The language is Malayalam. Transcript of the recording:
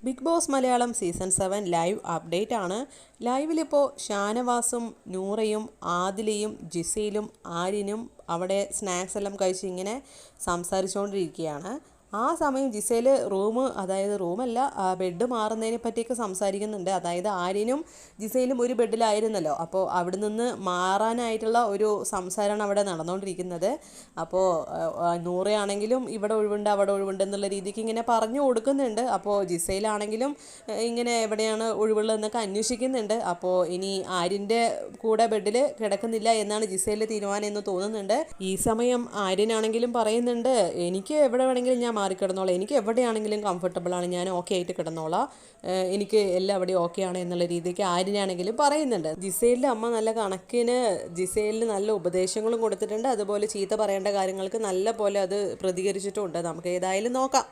Big Boss Malayalam season 7 live update ആണ്. ലൈവിലിപ്പോൾ ഷാനവാസും നൂറയും ആദിലയും ജിസയിലും ആര്യനും അവിടെ സ്നാക്സ് എല്ലാം കഴിച്ച് ഇങ്ങനെ സംസാരിച്ചുകൊണ്ടിരിക്കുകയാണ്. ആ സമയം ജിസയിൽ അതായത് റൂമല്ല, ബെഡ് മാറുന്നതിനെ പറ്റിയൊക്കെ സംസാരിക്കുന്നുണ്ട്. അതായത് ആര്യനും ജിസയിലും ഒരു ബെഡിലായിരുന്നല്ലോ, അപ്പോൾ അവിടെ നിന്ന് മാറാനായിട്ടുള്ള ഒരു സംസാരമാണ് അവിടെ നടന്നുകൊണ്ടിരിക്കുന്നത്. അപ്പോൾ നൂറയാണെങ്കിലും ഇവിടെ ഒഴിവുണ്ട് അവിടെ ഒഴിവുണ്ട് എന്നുള്ള രീതിക്ക് ഇങ്ങനെ പറഞ്ഞു കൊടുക്കുന്നുണ്ട്. അപ്പോൾ ജിസയിലാണെങ്കിലും ഇങ്ങനെ എവിടെയാണ് ഒഴിവുള്ളതെന്നൊക്കെ അന്വേഷിക്കുന്നുണ്ട്. അപ്പോൾ ഇനി ആര്യൻ്റെ കൂടെ ബെഡിൽ കിടക്കുന്നില്ല എന്നാണ് ജിസയിലെ തീരുമാനം എന്ന് തോന്നുന്നുണ്ട്. ഈ സമയം ആര്യനാണെങ്കിലും പറയുന്നുണ്ട്, എനിക്ക് എവിടെ വേണമെങ്കിലും ഞാൻ മാറിക്കിടന്നോളാം, എനിക്ക് എവിടെയാണെങ്കിലും കംഫർട്ടബിളാണ്, ഞാൻ ഓക്കെ ആയിട്ട് കിടന്നോളാം, എനിക്ക് എല്ലാം അവിടെ ഓക്കെ ആണ് എന്നുള്ള രീതിക്ക് ആര്യനാണെങ്കിലും പറയുന്നുണ്ട്. ജിസയിലിൻ്റെ അമ്മ നല്ല കണക്കിന് ജിസയിലിന് നല്ല ഉപദേശങ്ങളും കൊടുത്തിട്ടുണ്ട്. അതുപോലെ ചീത്ത പറയേണ്ട കാര്യങ്ങൾക്ക് നല്ല പോലെ അത് പ്രതികരിച്ചിട്ടുമുണ്ട്. നമുക്ക് ഏതായാലും നോക്കാം.